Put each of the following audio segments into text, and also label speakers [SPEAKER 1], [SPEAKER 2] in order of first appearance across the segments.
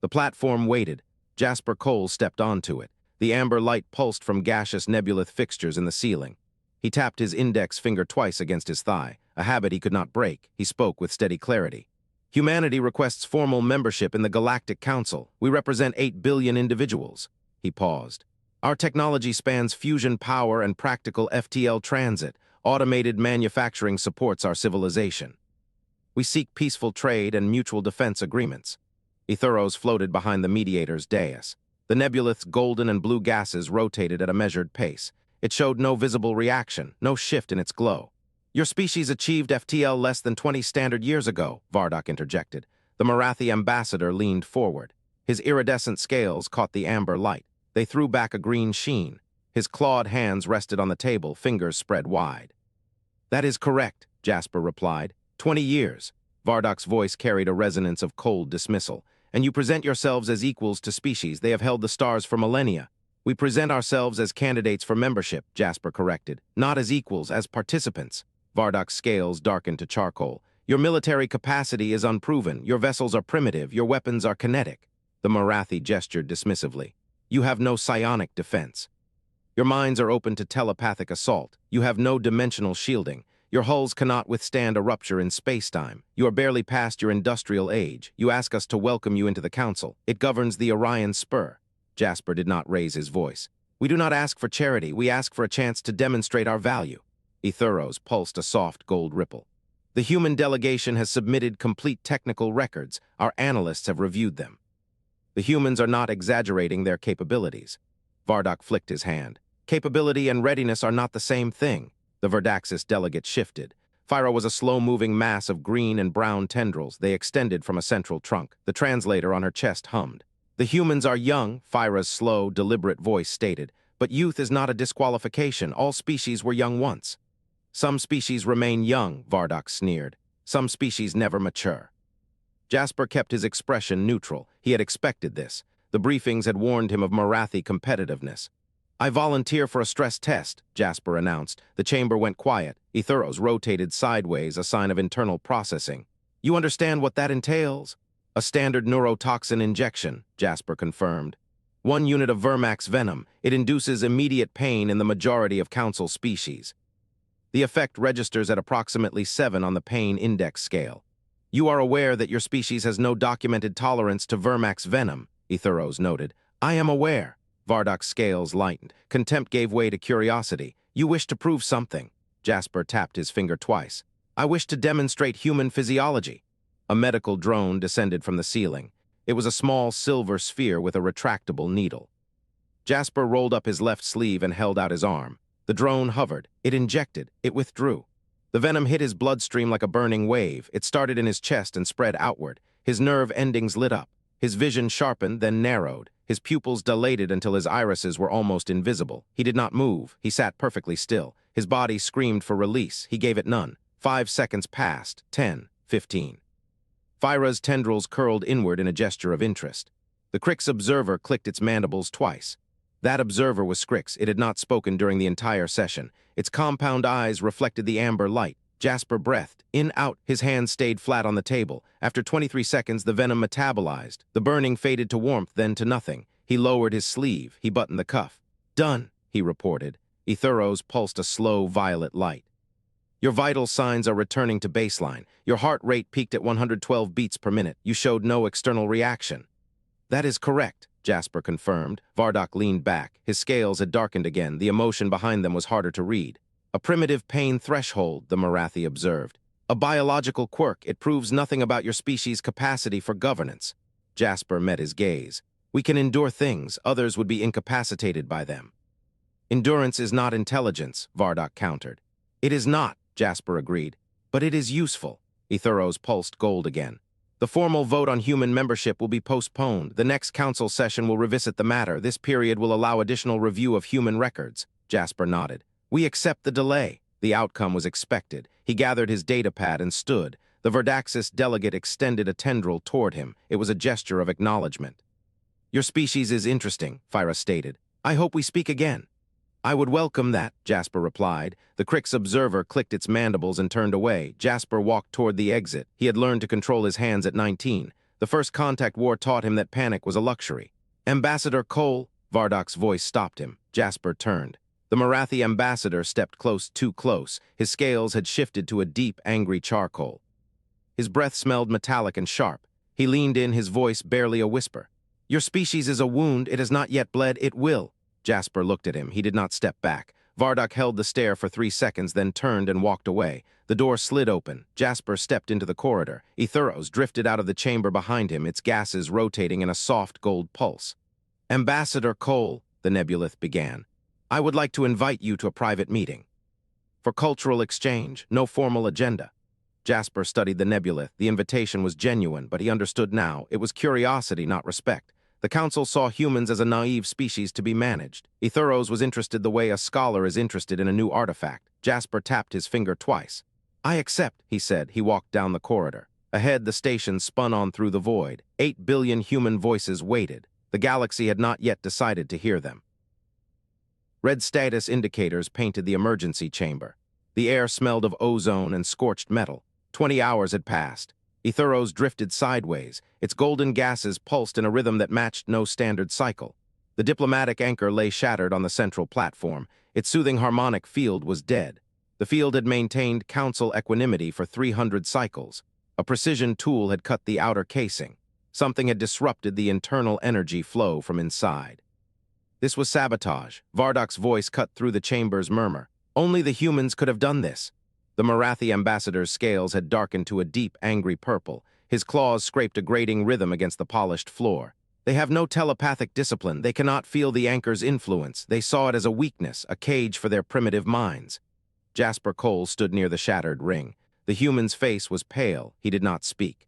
[SPEAKER 1] The platform waited. Jasper Cole stepped onto it. The amber light pulsed from gaseous Nebulith fixtures in the ceiling. He tapped his index finger twice against his thigh, a habit he could not break. He spoke with steady clarity. Humanity requests formal membership in the Galactic Council. We represent 8 billion individuals. He paused. Our technology spans fusion power and practical FTL transit. Automated manufacturing supports our civilization. We seek peaceful trade and mutual defense agreements. Aetheros floated behind the mediator's dais. The Nebulith's golden and blue gases rotated at a measured pace. It showed no visible reaction, no shift in its glow. Your species achieved FTL less than 20 standard years ago, Vardok interjected. The Morathi ambassador leaned forward. His iridescent scales caught the amber light. They threw back a green sheen. His clawed hands rested on the table, fingers spread wide. That is correct, Jasper replied. 20 years. Vardok's voice carried a resonance of cold dismissal. And you present yourselves as equals to species. They have held the stars for millennia. We present ourselves as candidates for membership, Jasper corrected. Not as equals, as participants. Vardok's scales darkened to charcoal. Your military capacity is unproven. Your vessels are primitive. Your weapons are kinetic. The Morathi gestured dismissively. You have no psionic defense. Your minds are open to telepathic assault. You have no dimensional shielding. Your hulls cannot withstand a rupture in space-time. You are barely past your industrial age. You ask us to welcome you into the Council. It governs the Orion Spur. Jasper did not raise his voice. We do not ask for charity. We ask for a chance to demonstrate our value. Aetheros pulsed a soft gold ripple. The human delegation has submitted complete technical records. Our analysts have reviewed them. The humans are not exaggerating their capabilities. Vardok flicked his hand. Capability and readiness are not the same thing. The Verdaxis delegate shifted. Phyra was a slow-moving mass of green and brown tendrils. They extended from a central trunk. The translator on her chest hummed. The humans are young, Phyra's slow, deliberate voice stated, but youth is not a disqualification. All species were young once. Some species remain young, Vardok sneered. Some species never mature. Jasper kept his expression neutral. He had expected this. The briefings had warned him of Morathi competitiveness. I volunteer for a stress test, Jasper announced. The chamber went quiet. Aetheros rotated sideways, a sign of internal processing. You understand what that entails? A standard neurotoxin injection, Jasper confirmed. 1 unit of Vermax venom. It induces immediate pain in the majority of Council species. The effect registers at approximately 7 on the pain index scale. You are aware that your species has no documented tolerance to Vermax venom, Aetheros noted. I am aware. Vardok's scales lightened. Contempt gave way to curiosity. You wish to prove something. Jasper tapped his finger twice. I wish to demonstrate human physiology. A medical drone descended from the ceiling. It was a small silver sphere with a retractable needle. Jasper rolled up his left sleeve and held out his arm. The drone hovered. It injected. It withdrew. The venom hit his bloodstream like a burning wave. It started in his chest and spread outward. His nerve endings lit up. His vision sharpened, then narrowed. His pupils dilated until his irises were almost invisible. He did not move. He sat perfectly still. His body screamed for release. He gave it none. 5 seconds passed. 10, 15. Phyra's tendrils curled inward in a gesture of interest. The Krix observer clicked its mandibles twice. That observer was Skrix. It had not spoken during the entire session. Its compound eyes reflected the amber light. Jasper breathed. In, out. His hands stayed flat on the table. After 23 seconds, the venom metabolized. The burning faded to warmth, then to nothing. He lowered his sleeve. He buttoned the cuff. Done, he reported. Aetheros pulsed a slow violet light. Your vital signs are returning to baseline. Your heart rate peaked at 112 beats per minute. You showed no external reaction. That is correct, Jasper confirmed. Vardok leaned back. His scales had darkened again. The emotion behind them was harder to read. A primitive pain threshold, the Morathi observed. A biological quirk. It proves nothing about your species' capacity for governance. Jasper met his gaze. We can endure things. Others would be incapacitated by them. Endurance is not intelligence, Vardok countered. It is not, Jasper agreed. But it is useful. Aetheros pulsed gold again. The formal vote on human membership will be postponed. The next council session will revisit the matter. This period will allow additional review of human records. Jasper nodded. We accept the delay. The outcome was expected. He gathered his datapad and stood. The Verdaxis delegate extended a tendril toward him. It was a gesture of acknowledgement. Your species is interesting, Phyra stated. I hope we speak again. I would welcome that, Jasper replied. The Krix observer clicked its mandibles and turned away. Jasper walked toward the exit. He had learned to control his hands at 19. The first contact war taught him that panic was a luxury. Ambassador Cole, Vardok's voice stopped him. Jasper turned. The Morathi ambassador stepped too close. His scales had shifted to a deep, angry charcoal. His breath smelled metallic and sharp. He leaned in, his voice barely a whisper. "Your species is a wound. It has not yet bled. It will." Jasper looked at him. He did not step back. Vardok held the stare for 3 seconds, then turned and walked away. The door slid open. Jasper stepped into the corridor. Aetheros drifted out of the chamber behind him, its gases rotating in a soft gold pulse. "Ambassador Cole," the Nebulith began, "I would like to invite you to a private meeting. For cultural exchange, no formal agenda." Jasper studied the Nebulith. The invitation was genuine, but he understood now. It was curiosity, not respect. The Council saw humans as a naive species to be managed. Aetheros was interested the way a scholar is interested in a new artifact. Jasper tapped his finger twice. "I accept," he said. He walked down the corridor. Ahead, the station spun on through the void. 8 billion human voices waited. The galaxy had not yet decided to hear them. Red status indicators painted the emergency chamber. The air smelled of ozone and scorched metal. 20 hours had passed. Aetheros drifted sideways. Its golden gases pulsed in a rhythm that matched no standard cycle. The diplomatic anchor lay shattered on the central platform. Its soothing harmonic field was dead. The field had maintained Council equanimity for 300 cycles. A precision tool had cut the outer casing. Something had disrupted the internal energy flow from inside. This was sabotage. Vardok's voice cut through the chamber's murmur. Only the humans could have done this. The Morathi ambassador's scales had darkened to a deep, angry purple. His claws scraped a grating rhythm against the polished floor. They have no telepathic discipline. They cannot feel the anchor's influence. They saw it as a weakness, a cage for their primitive minds. Jasper Cole stood near the shattered ring. The human's face was pale. He did not speak.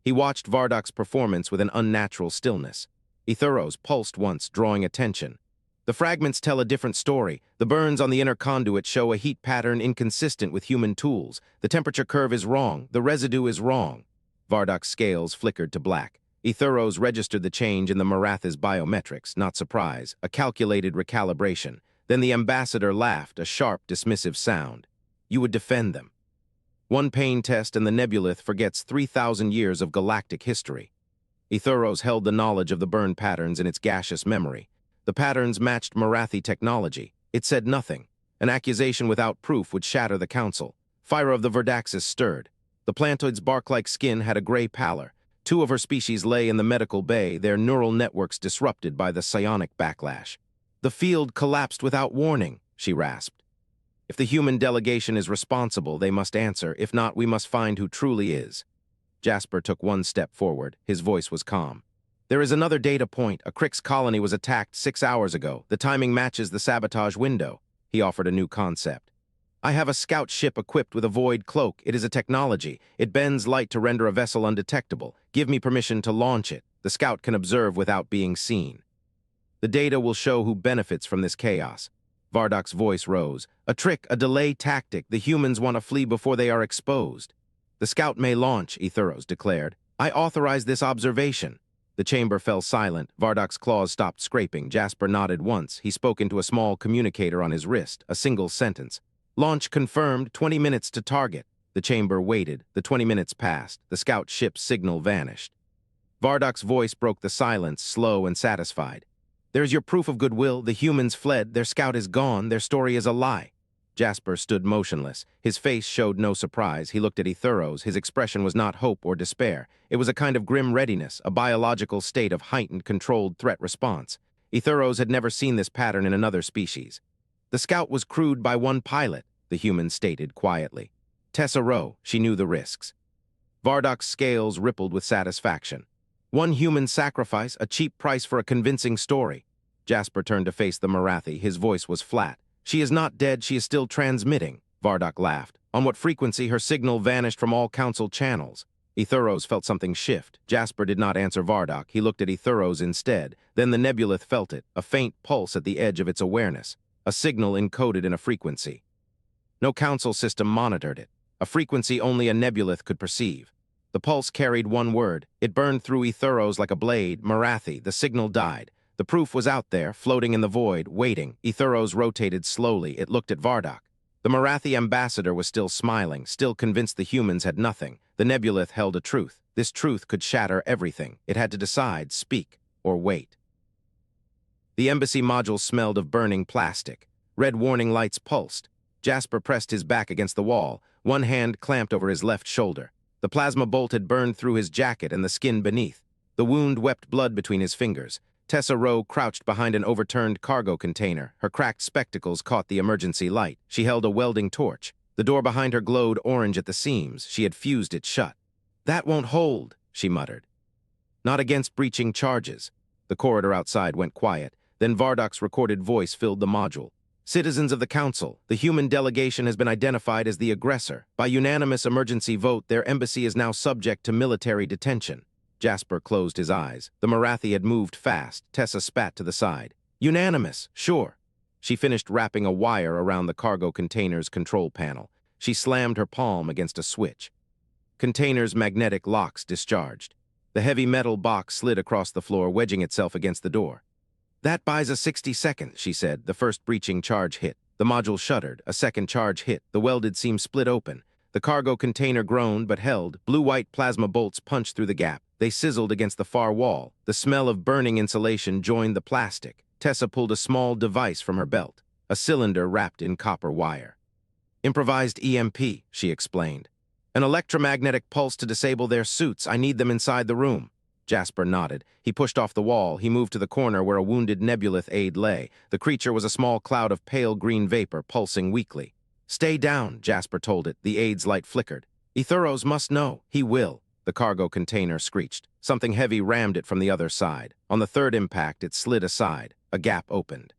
[SPEAKER 1] He watched Vardok's performance with an unnatural stillness. Aetheros pulsed once, drawing attention. The fragments tell a different story. The burns on the inner conduit show a heat pattern inconsistent with human tools. The temperature curve is wrong. The residue is wrong. Vardok's scales flickered to black. Aetheros registered the change in the Morathi's biometrics, not surprise, a calculated recalibration. Then the ambassador laughed, a sharp, dismissive sound. "You would defend them." One pain test and the Nebulith forgets 3,000 years of galactic history. Aetheros held the knowledge of the burn patterns in its gaseous memory. The patterns matched Morathi technology. It said nothing. An accusation without proof would shatter the Council. Phyra of the Verdaxis stirred. The plantoid's bark-like skin had a gray pallor. 2 of her species lay in the medical bay, their neural networks disrupted by the psionic backlash. "The field collapsed without warning," she rasped. "If the human delegation is responsible, they must answer. If not, we must find who truly is." Jasper took 1 step forward. His voice was calm. "There is another data point. A Krix colony was attacked 6 hours ago. The timing matches the sabotage window." He offered a new concept. "I have a scout ship equipped with a void cloak. It is a technology. It bends light to render a vessel undetectable. Give me permission to launch it. The scout can observe without being seen. The data will show who benefits from this chaos." Vardok's voice rose. "A trick, a delay tactic. The humans want to flee before they are exposed." "The scout may launch," Aetheros declared. "I authorize this observation." The chamber fell silent. Vardok's claws stopped scraping. Jasper nodded once. He spoke into a small communicator on his wrist, a single sentence. "Launch confirmed, 20 minutes to target." The chamber waited. The 20 minutes passed. The scout ship's signal vanished. Vardok's voice broke the silence, slow and satisfied. "There's your proof of goodwill. The humans fled. Their scout is gone. Their story is a lie." Jasper stood motionless. His face showed no surprise. He looked at Aetheros. His expression was not hope or despair. It was a kind of grim readiness, a biological state of heightened, controlled threat response. Aetheros had never seen this pattern in another species. "The scout was crewed by 1 pilot," the human stated quietly. "Tessa Rowe. She knew the risks." Vardok's scales rippled with satisfaction. 1 human sacrifice, a cheap price for a convincing story. Jasper turned to face the Morathi. His voice was flat. "She is not dead, she is still transmitting." Vardok laughed. "On what frequency her signal vanished from all Council channels?" Aetheros felt something shift. Jasper did not answer Vardok. He looked at Aetheros instead. Then the Nebulith felt it, a faint pulse at the edge of its awareness, a signal encoded in a frequency. No Council system monitored it, a frequency only a Nebulith could perceive. The pulse carried 1 word. It burned through Aetheros like a blade. Morathi. The signal died. The proof was out there, floating in the void, waiting. Aetheros rotated slowly. It looked at Vardok. The Morathi ambassador was still smiling, still convinced the humans had nothing. The Nebulith held a truth. This truth could shatter everything. It had to decide, speak, or wait. The embassy module smelled of burning plastic. Red warning lights pulsed. Jasper pressed his back against the wall, one hand clamped over his left shoulder. The plasma bolt had burned through his jacket and the skin beneath. The wound wept blood between his fingers. Tessa Rowe crouched behind an overturned cargo container. Her cracked spectacles caught the emergency light. She held a welding torch. The door behind her glowed orange at the seams. She had fused it shut. "That won't hold," she muttered. "Not against breaching charges." The corridor outside went quiet. Then Vardok's recorded voice filled the module. "Citizens of the Council, the human delegation has been identified as the aggressor. By unanimous emergency vote, their embassy is now subject to military detention." Jasper closed his eyes. The Morathi had moved fast. Tessa spat to the side. "Unanimous, sure." She finished wrapping a wire around the cargo container's control panel. She slammed her palm against a switch. Container's magnetic locks discharged. The heavy metal box slid across the floor, wedging itself against the door. "That buys a 60-second, she said. The first breaching charge hit. The module shuddered. A second charge hit. The welded seam split open. The cargo container groaned but held. Blue-white plasma bolts punched through the gap. They sizzled against the far wall. The smell of burning insulation joined the plastic. Tessa pulled a small device from her belt, a cylinder wrapped in copper wire. "Improvised EMP," she explained. "An electromagnetic pulse to disable their suits. I need them inside the room." Jasper nodded. He pushed off the wall. He moved to the corner where a wounded Nebulith aide lay. The creature was a small cloud of pale green vapor, pulsing weakly. "Stay down," Jasper told it. The aide's light flickered. "Aetheros must know. He will." The cargo container screeched. Something heavy rammed it from the other side. On the third impact, it slid aside. A gap opened.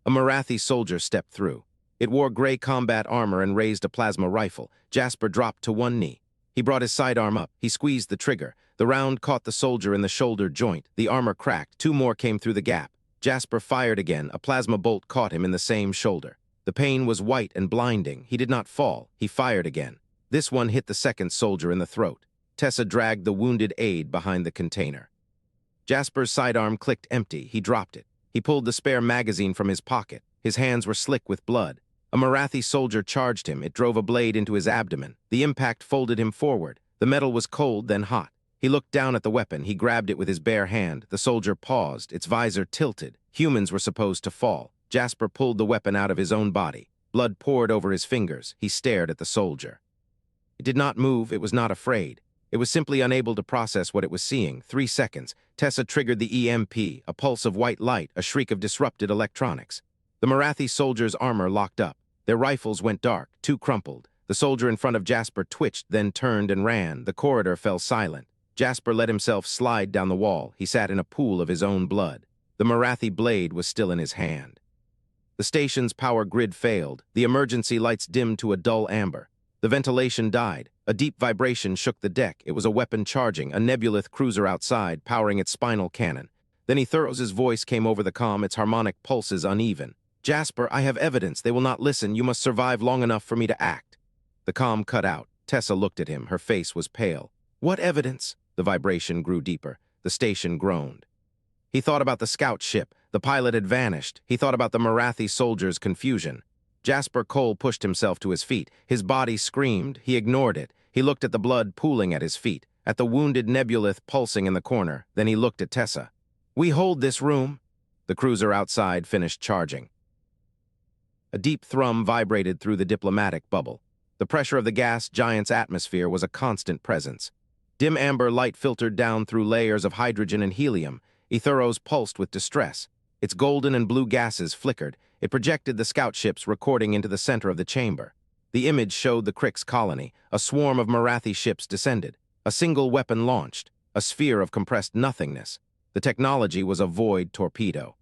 [SPEAKER 1] A Morathi soldier stepped through. It wore gray combat armor and raised a plasma rifle. Jasper dropped to one knee. He brought his sidearm up. He squeezed the trigger. The round caught the soldier in the shoulder joint. The armor cracked. Two more came through the gap. Jasper fired again. A plasma bolt caught him in the same shoulder. The pain was white and blinding. He did not fall. He fired again. This one hit the second soldier in the throat. Tessa dragged the wounded aide behind the container. Jasper's sidearm clicked empty. He dropped it. He pulled the spare magazine from his pocket. His hands were slick with blood. A Morathi soldier charged him. It drove a blade into his abdomen. The impact folded him forward. The metal was cold, then hot. He looked down at the weapon. He grabbed it with his bare hand. The soldier paused. Its visor tilted. Humans were supposed to fall. Jasper pulled the weapon out of his own body. Blood poured over his fingers. He stared at the soldier. It did not move. It was not afraid. It was simply unable to process what it was seeing. 3 seconds. Tessa triggered the EMP, a pulse of white light, a shriek of disrupted electronics. The Morathi soldier's armor locked up. Their rifles went dark, two crumpled. The soldier in front of Jasper twitched, then turned and ran. The corridor fell silent. Jasper let himself slide down the wall. He sat in a pool of his own blood. The Morathi blade was still in his hand. The station's power grid failed. The emergency lights dimmed to a dull amber. The ventilation died. A deep vibration shook the deck. It was a weapon charging, a Nebulith cruiser outside, powering its spinal cannon. Then Aetheros' voice came over the comm, its harmonic pulses uneven. "Jasper, I have evidence. They will not listen. You must survive long enough for me to act." The comm cut out. Tessa looked at him. Her face was pale. "What evidence?" The vibration grew deeper. The station groaned. He thought about the scout ship. The pilot had vanished. He thought about the Morathi soldiers' confusion. Jasper Cole pushed himself to his feet. His body screamed. He ignored it. He looked at the blood pooling at his feet, at the wounded Nebulith pulsing in the corner. Then he looked at Tessa. "We hold this room." The cruiser outside finished charging. A deep thrum vibrated through the diplomatic bubble. The pressure of the gas giant's atmosphere was a constant presence. Dim amber light filtered down through layers of hydrogen and helium. Aetheros pulsed with distress. Its golden and blue gases flickered. It projected the scout ships recording into the center of the chamber. The image showed the Krix colony. A swarm of Morathi ships descended. A single weapon launched, a sphere of compressed nothingness. The technology was a void torpedo.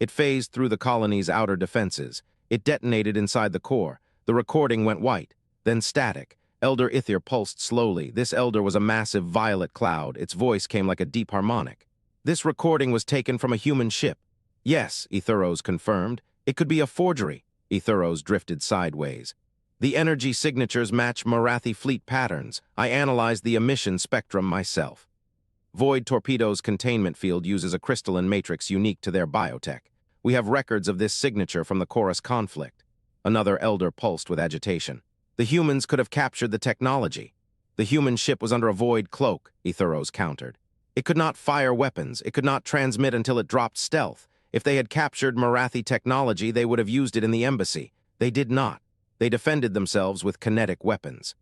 [SPEAKER 1] It phased through the colony's outer defenses. It detonated inside the core. The recording went white, then static. Elder Ithyr pulsed slowly. This elder was a massive violet cloud. Its voice came like a deep harmonic. This recording was taken from a human ship. "Yes," Aetheros confirmed. "It could be a forgery." Aetheros drifted sideways. "The energy signatures match Morathi fleet patterns. I analyzed the emission spectrum myself." Void Torpedo's containment field uses a crystalline matrix unique to their biotech. "We have records of this signature from the Chorus conflict." Another elder pulsed with agitation. "The humans could have captured the technology." The human ship was under a void cloak, Aetheros countered. It could not fire weapons, it could not transmit until it dropped stealth. If they had captured Marathi technology, they would have used it in the embassy. They did not. They defended themselves with kinetic weapons.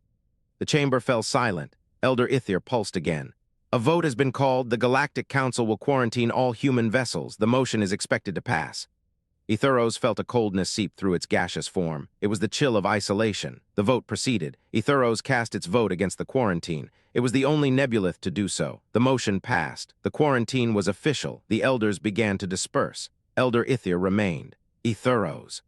[SPEAKER 1] The chamber fell silent. Elder Ithir pulsed again. A vote has been called. The Galactic Council will quarantine all human vessels. The motion is expected to pass. Aetheros felt a coldness seep through its gaseous form. It was the chill of isolation. The vote proceeded. Aetheros cast its vote against the quarantine. It was the only Nebulith to do so. The motion passed. The quarantine was official. The elders began to disperse. Elder Ithir remained. Aetheros.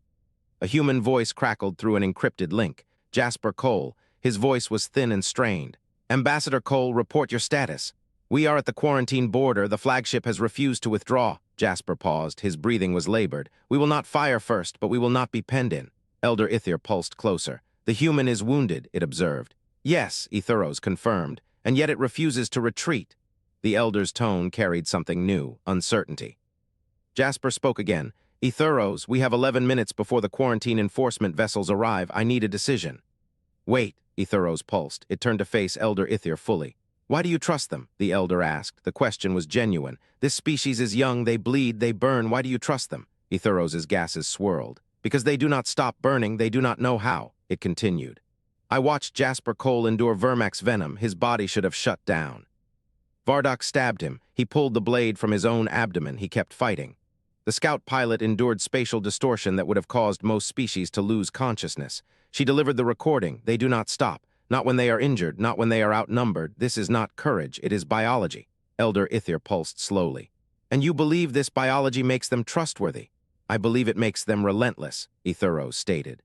[SPEAKER 1] A human voice crackled through an encrypted link. Jasper Cole. His voice was thin and strained. Ambassador Cole, report your status. We are at the quarantine border. The flagship has refused to withdraw. Jasper paused. His breathing was labored. We will not fire first, but we will not be penned in. Elder Ithir pulsed closer. The human is wounded, it observed. Yes, Aetheros confirmed, and yet it refuses to retreat. The elder's tone carried something new, uncertainty. Jasper spoke again. Aetheros, we have 11 minutes before the quarantine enforcement vessels arrive. I need a decision. Wait, Aetheros pulsed. It turned to face Elder Ithir fully. Why do you trust them? The elder asked. The question was genuine. This species is young, they bleed, they burn. Why do you trust them? Aetheros's gases swirled. Because they do not stop burning, they do not know how. It continued. I watched Jasper Cole endure Vermax venom. His body should have shut down. Vardok stabbed him. He pulled the blade from his own abdomen. He kept fighting. The scout pilot endured spatial distortion that would have caused most species to lose consciousness. She delivered the recording. They do not stop. Not when they are injured, not when they are outnumbered. This is not courage, it is biology. Elder Ithir pulsed slowly. And you believe this biology makes them trustworthy? I believe it makes them relentless, Aetheros stated.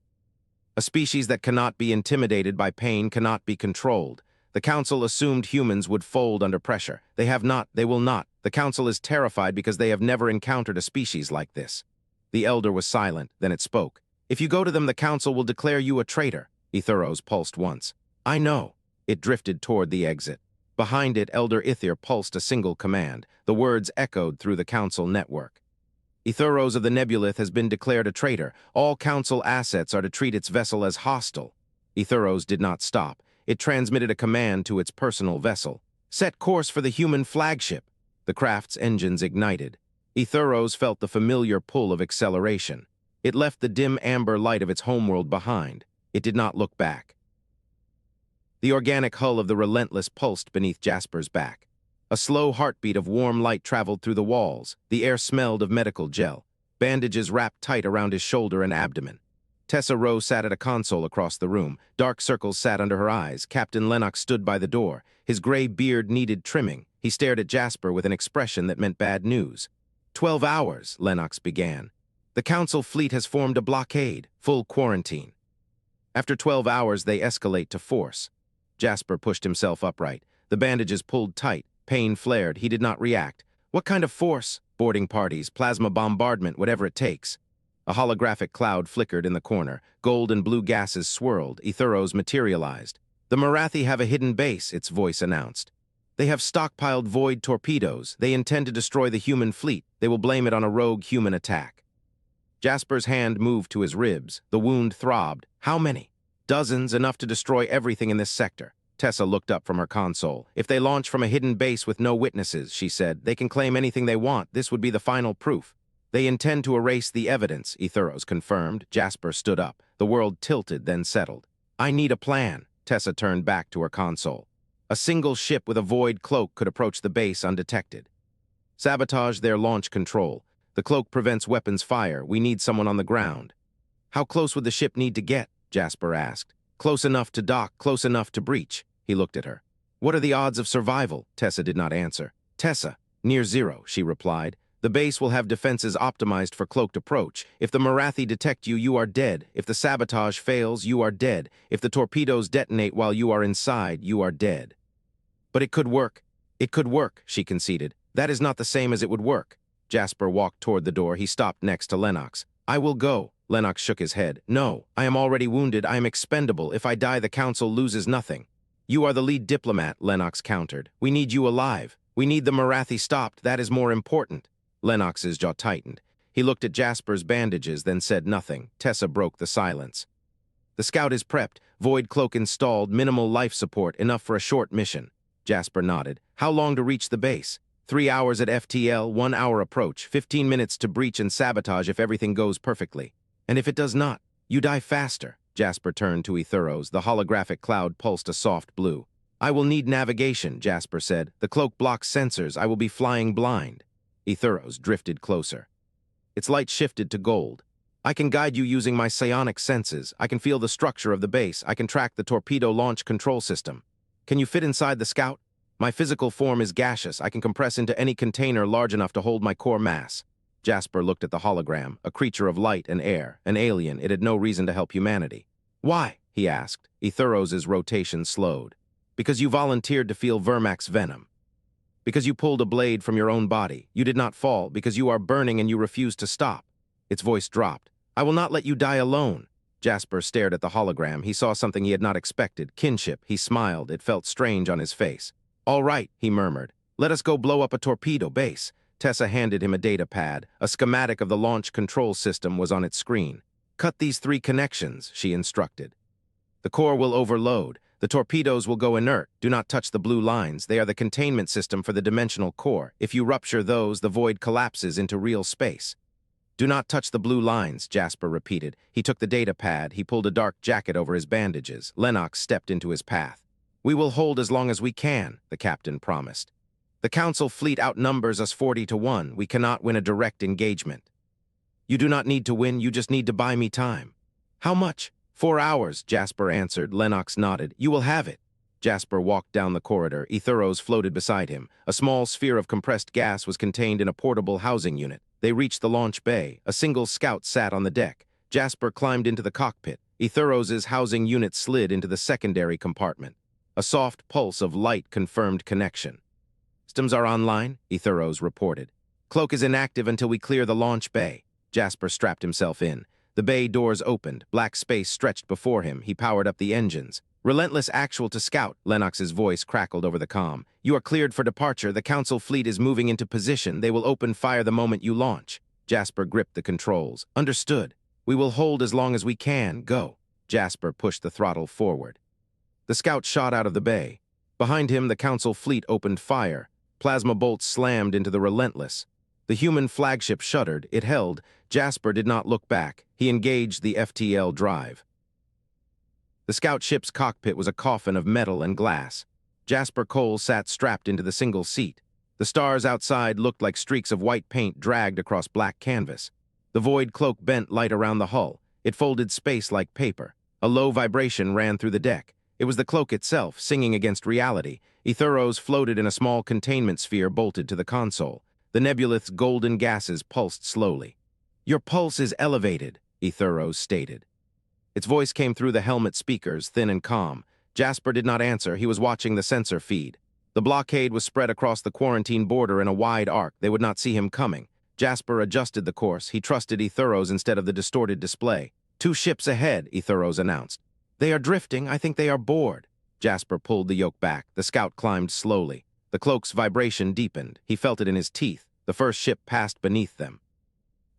[SPEAKER 1] A species that cannot be intimidated by pain cannot be controlled. The Council assumed humans would fold under pressure. They have not, they will not. The Council is terrified because they have never encountered a species like this. The elder was silent, then it spoke. If you go to them, the Council will declare you a traitor. Aetheros pulsed once. I know. It drifted toward the exit. Behind it, Elder Ithir pulsed a single command. The words echoed through the Council network. Aetheros of the Nebulith has been declared a traitor. All Council assets are to treat its vessel as hostile. Aetheros did not stop. It transmitted a command to its personal vessel. Set course for the human flagship. The craft's engines ignited. Aetheros felt the familiar pull of acceleration. It left the dim amber light of its homeworld behind. It did not look back. The organic hull of the Relentless pulsed beneath Jasper's back. A slow heartbeat of warm light traveled through the walls. The air smelled of medical gel. Bandages wrapped tight around his shoulder and abdomen. Tessa Rowe sat at a console across the room. Dark circles sat under her eyes. Captain Lennox stood by the door. His gray beard needed trimming. He stared at Jasper with an expression that meant bad news. 12 hours, Lennox began. The Council fleet has formed a blockade, full quarantine. After 12 hours, they escalate to force. Jasper pushed himself upright. The bandages pulled tight. Pain flared. He did not react. What kind of force? Boarding parties, plasma bombardment, whatever it takes. A holographic cloud flickered in the corner. Gold and blue gases swirled. Aetheros materialized. The Marathi have a hidden base, its voice announced. They have stockpiled void torpedoes. They intend to destroy the human fleet. They will blame it on a rogue human attack. Jasper's hand moved to his ribs. The wound throbbed. How many? Dozens, enough to destroy everything in this sector. Tessa looked up from her console. If they launch from a hidden base with no witnesses, she said, they can claim anything they want. This would be the final proof. They intend to erase the evidence, Aetheros confirmed. Jasper stood up. The world tilted, then settled. I need a plan. Tessa turned back to her console. A single ship with a void cloak could approach the base undetected. Sabotage their launch control. The cloak prevents weapons fire. We need someone on the ground. How close would the ship need to get? Jasper asked. Close enough to dock, close enough to breach. He looked at her. What are the odds of survival? Tessa did not answer. Tessa, near zero, she replied. The base will have defenses optimized for cloaked approach. If the Marathi detect you, you are dead. If the sabotage fails, you are dead. If the torpedoes detonate while you are inside, you are dead. But it could work. It could work, she conceded. That is not the same as it would work. Jasper walked toward the door. He stopped next to Lennox. I will go. Lennox shook his head. No, I am already wounded. I am expendable. If I die, the Council loses nothing. You are the lead diplomat, Lennox countered. We need you alive. We need the Marathi stopped. That is more important. Lennox's jaw tightened. He looked at Jasper's bandages, then said nothing. Tessa broke the silence. The scout is prepped. Void cloak installed, minimal life support, enough for a short mission. Jasper nodded. How long to reach the base? 3 hours at FTL, 1 hour approach, 15 minutes to breach and sabotage if everything goes perfectly. And if it does not, you die faster. Jasper turned to Aetheros. The holographic cloud pulsed a soft blue. I will need navigation, Jasper said. The cloak blocks sensors. I will be flying blind. Aetheros drifted closer. Its light shifted to gold. I can guide you using my psionic senses. I can feel the structure of the base. I can track the torpedo launch control system. Can you fit inside the Scout? My physical form is gaseous. I can compress into any container large enough to hold my core mass. Jasper looked at the hologram, a creature of light and air, an alien. It had no reason to help humanity. Why? He asked. Aetheros' rotation slowed. Because you volunteered to feel Vermax's venom. Because you pulled a blade from your own body. You did not fall, because you are burning and you refuse to stop. Its voice dropped. I will not let you die alone. Jasper stared at the hologram. He saw something he had not expected. Kinship. He smiled. It felt strange on his face. All right, he murmured. Let us go blow up a torpedo base. Tessa handed him a data pad. A schematic of the launch control system was on its screen. Cut these 3 connections, she instructed. The core will overload. The torpedoes will go inert. Do not touch the blue lines. They are the containment system for the dimensional core. If you rupture those, the void collapses into real space. Do not touch the blue lines, Jasper repeated. He took the data pad. He pulled a dark jacket over his bandages. Lennox stepped into his path. We will hold as long as we can, the captain promised. The Council fleet outnumbers us 40-1. We cannot win a direct engagement. You do not need to win. You just need to buy me time. How much? 4 hours, Jasper answered. Lennox nodded. You will have it. Jasper walked down the corridor. Aetheros floated beside him. A small sphere of compressed gas was contained in a portable housing unit. They reached the launch bay. A single scout sat on the deck. Jasper climbed into the cockpit. Aetheros' housing unit slid into the secondary compartment. A soft pulse of light confirmed connection. Systems are online, Aetheros reported. Cloak is inactive until we clear the launch bay. Jasper strapped himself in. The bay doors opened. Black space stretched before him. He powered up the engines. Relentless actual to Scout, Lennox's voice crackled over the comm. You are cleared for departure. The Council fleet is moving into position. They will open fire the moment you launch. Jasper gripped the controls. Understood. We will hold as long as we can. Go. Jasper pushed the throttle forward. The Scout shot out of the bay. Behind him, the Council fleet opened fire. Plasma bolts slammed into the Relentless. The human flagship shuddered. It held. Jasper did not look back. He engaged the FTL drive. The Scout ship's cockpit was a coffin of metal and glass. Jasper Cole sat strapped into the single seat. The stars outside looked like streaks of white paint dragged across black canvas. The void cloak bent light around the hull. It folded space like paper. A low vibration ran through the deck. It was the cloak itself, singing against reality. Aetheros floated in a small containment sphere bolted to the console. The Nebulith's golden gases pulsed slowly. Your pulse is elevated, Aetheros stated. Its voice came through the helmet speakers, thin and calm. Jasper did not answer. He was watching the sensor feed. The blockade was spread across the quarantine border in a wide arc. They would not see him coming. Jasper adjusted the course. He trusted Aetheros instead of the distorted display. 2 ships ahead, Aetheros announced. They are drifting. I think they are bored. Jasper pulled the yoke back. The Scout climbed slowly. The cloak's vibration deepened. He felt it in his teeth. The first ship passed beneath them.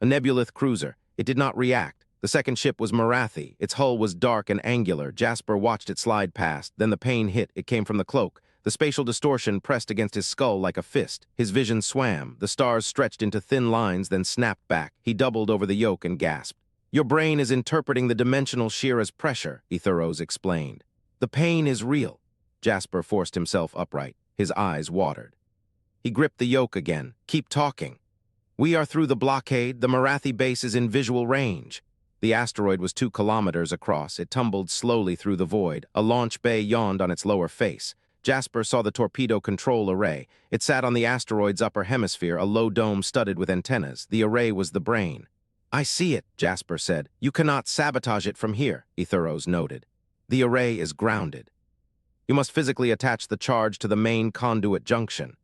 [SPEAKER 1] A Nebulith cruiser. It did not react. The second ship was Marathi. Its hull was dark and angular. Jasper watched it slide past. Then the pain hit. It came from the cloak. The spatial distortion pressed against his skull like a fist. His vision swam. The stars stretched into thin lines, then snapped back. He doubled over the yoke and gasped. Your brain is interpreting the dimensional shear as pressure, Aetheros explained. The pain is real. Jasper forced himself upright. His eyes watered. He gripped the yoke again. Keep talking. We are through the blockade. The Marathi base is in visual range. The asteroid was 2 kilometers across. It tumbled slowly through the void. A launch bay yawned on its lower face. Jasper saw the torpedo control array. It sat on the asteroid's upper hemisphere, a low dome studded with antennas. The array was the brain. I see it, Jasper said. You cannot sabotage it from here, Aetheros noted. The array is grounded. You must physically attach the charge to the main conduit junction.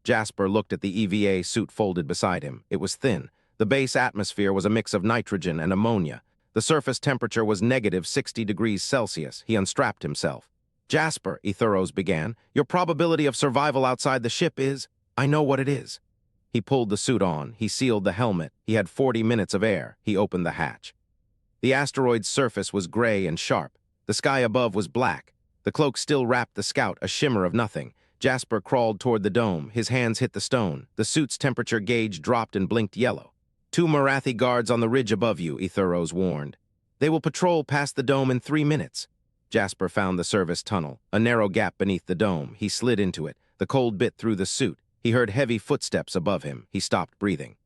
[SPEAKER 1] Jasper looked at the EVA suit folded beside him. It was thin. The base atmosphere was a mix of nitrogen and ammonia. The surface temperature was negative 60 degrees Celsius. He unstrapped himself. Jasper, Aetheros began, your probability of survival outside the ship is... I know what it is. He pulled the suit on. He sealed the helmet. He had 40 minutes of air. He opened the hatch. The asteroid's surface was gray and sharp. The sky above was black. The cloak still wrapped the scout, a shimmer of nothing. Jasper crawled toward the dome. His hands hit the stone. The suit's temperature gauge dropped and blinked yellow. 2 Morathi guards on the ridge above you, Aetheros warned. They will patrol past the dome in 3 minutes. Jasper found the service tunnel, a narrow gap beneath the dome. He slid into it. The cold bit through the suit. He heard heavy footsteps above him. He stopped breathing.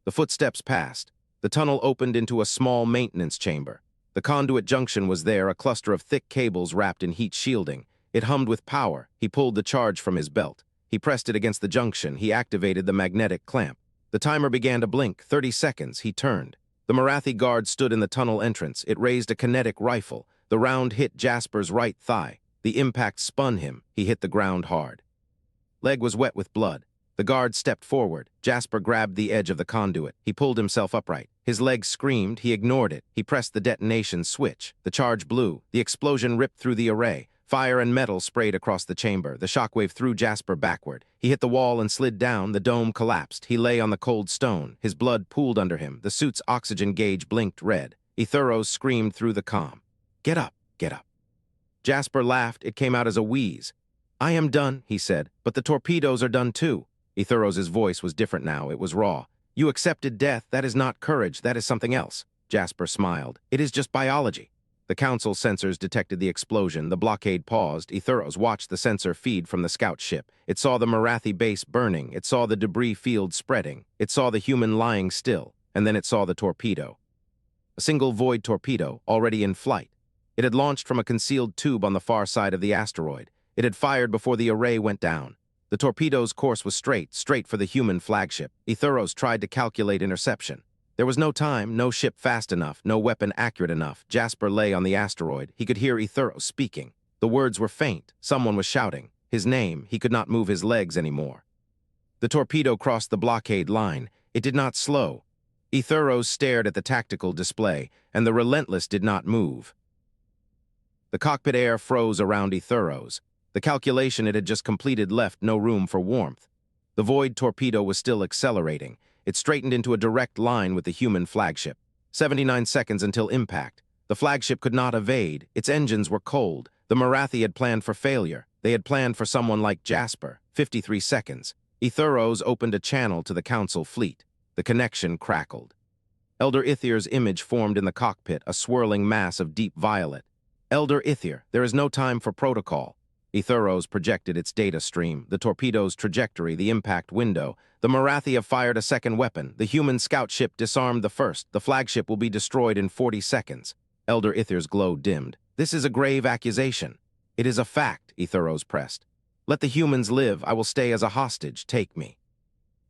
[SPEAKER 1] The footsteps passed. The tunnel opened into a small maintenance chamber. The conduit junction was there, a cluster of thick cables wrapped in heat shielding. It hummed with power. He pulled the charge from his belt. He pressed it against the junction. He activated the magnetic clamp. The timer began to blink. 30 seconds. He turned. The Morathi guard stood in the tunnel entrance. It raised a kinetic rifle. The round hit Jasper's right thigh. The impact spun him. He hit the ground hard. Leg was wet with blood. The guard stepped forward. Jasper grabbed the edge of the conduit. He pulled himself upright. His legs screamed. He ignored it. He pressed the detonation switch. The charge blew. The explosion ripped through the array. Fire and metal sprayed across the chamber. The shockwave threw Jasper backward. He hit the wall and slid down. The dome collapsed. He lay on the cold stone. His blood pooled under him. The suit's oxygen gauge blinked red. Aetheros screamed through the comm. "Get up, get up." Jasper laughed. It came out as a wheeze. "I am done," he said, "but the torpedoes are done too." Aetheros' voice was different now. It was raw. "You accepted death. That is not courage. That is something else." Jasper smiled. "It is just biology." The Council sensors detected the explosion. The blockade paused. Aetheros watched the sensor feed from the scout ship. It saw the Morathi base burning. It saw the debris field spreading. It saw the human lying still. And then it saw the torpedo. A single void torpedo, already in flight. It had launched from a concealed tube on the far side of the asteroid. It had fired before the array went down. The torpedo's course was straight for the human flagship. Aetheros tried to calculate interception. There was no time, no ship fast enough, no weapon accurate enough. Jasper lay on the asteroid. He could hear Aetheros speaking. The words were faint. Someone was shouting. His name. He could not move his legs anymore. The torpedo crossed the blockade line. It did not slow. Aetheros stared at the tactical display, and the Relentless did not move. The cockpit air froze around Aetheros. The calculation it had just completed left no room for warmth. The void torpedo was still accelerating. It straightened into a direct line with the human flagship. 79 seconds until impact. The flagship could not evade. Its engines were cold. The Morathi had planned for failure. They had planned for someone like Jasper. 53 seconds. Aetheros opened a channel to the Council fleet. The connection crackled. Elder Ithir's image formed in the cockpit, a swirling mass of deep violet. "Elder Ithir, there is no time for protocol." Aetheros projected its data stream, the torpedo's trajectory, the impact window. The Morathi have fired a second weapon. The human scout ship disarmed the first. The flagship will be destroyed in 40 seconds. Elder Ithir's glow dimmed. "This is a grave accusation." "It is a fact," Aetheros pressed. "Let the humans live. I will stay as a hostage. Take me."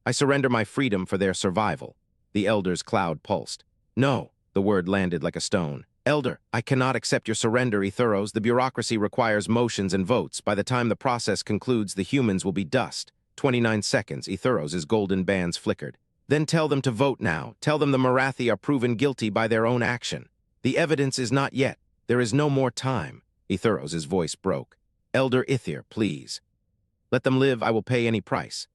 [SPEAKER 1] "I surrender my freedom for their survival." The Elder's cloud pulsed. "No," the word landed like a stone. "Elder, I cannot accept your surrender, Aetheros. The bureaucracy requires motions and votes. By the time the process concludes, the humans will be dust." 29 seconds, Aetheros' golden bands flickered. "Then tell them to vote now. Tell them the Morathi are proven guilty by their own action. The evidence is not yet. There is no more time." Aetheros' voice broke. "Elder Ithir, please. Let them live. I will pay any price."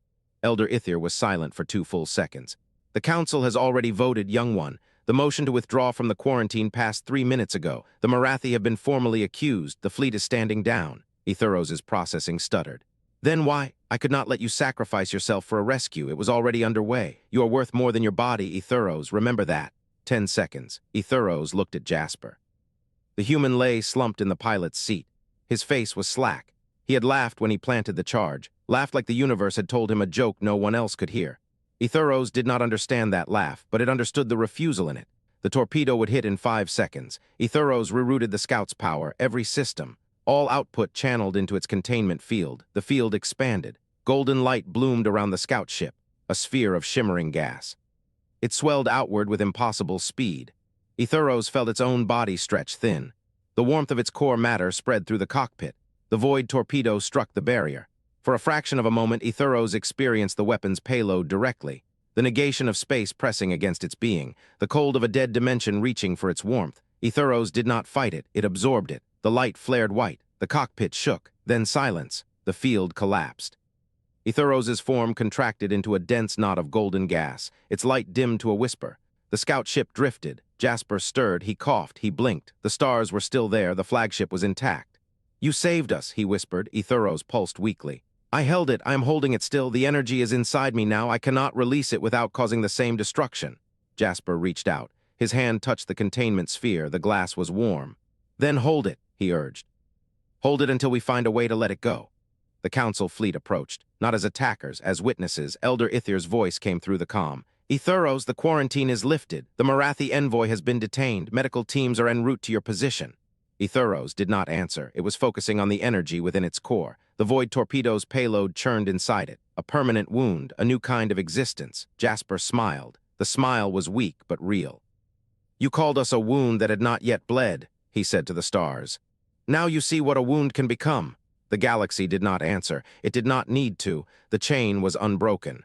[SPEAKER 1] Elder Ithir was silent for 2 full seconds. "The Council has already voted, young one. The motion to withdraw from the quarantine passed 3 minutes ago. The Morathi have been formally accused. The fleet is standing down." Aetheros' processing stuttered. "Then why? I could not let you sacrifice yourself for a rescue. It was already underway. You are worth more than your body, Aetheros. Remember that." 10 seconds. Aetheros looked at Jasper. The human lay slumped in the pilot's seat. His face was slack. He had laughed when he planted the charge, laughed like the universe had told him a joke no one else could hear. Aetheros did not understand that laugh, but it understood the refusal in it. The torpedo would hit in 5 seconds. Aetheros rerouted the scout's power, every system. All output channeled into its containment field. The field expanded. Golden light bloomed around the scout ship, a sphere of shimmering gas. It swelled outward with impossible speed. Aetheros felt its own body stretch thin. The warmth of its core matter spread through the cockpit. The void torpedo struck the barrier. For a fraction of a moment, Aetheros experienced the weapon's payload directly, the negation of space pressing against its being, the cold of a dead dimension reaching for its warmth. Aetheros did not fight it, it absorbed it. The light flared white, the cockpit shook, then silence. The field collapsed. Aetheros' form contracted into a dense knot of golden gas, its light dimmed to a whisper. The scout ship drifted. Jasper stirred, he coughed, he blinked. The stars were still there, the flagship was intact. "You saved us," he whispered. Aetheros pulsed weakly. "I held it, I am holding it still. The energy is inside me now. I cannot release it without causing the same destruction." Jasper reached out. His hand touched the containment sphere. The glass was warm. "Then hold it," he urged. "Hold it until we find a way to let it go." The council fleet approached, not as attackers, as witnesses. Elder Ithir's voice came through the comm. "Aetheros, the quarantine is lifted. The Marathi envoy has been detained. Medical teams are en route to your position." Aetheros did not answer. It was focusing on the energy within its core. The void torpedo's payload churned inside it. A permanent wound, a new kind of existence. Jasper smiled. The smile was weak but real. "You called us a wound that had not yet bled," he said to the stars. "Now you see what a wound can become." The galaxy did not answer. It did not need to. The chain was unbroken.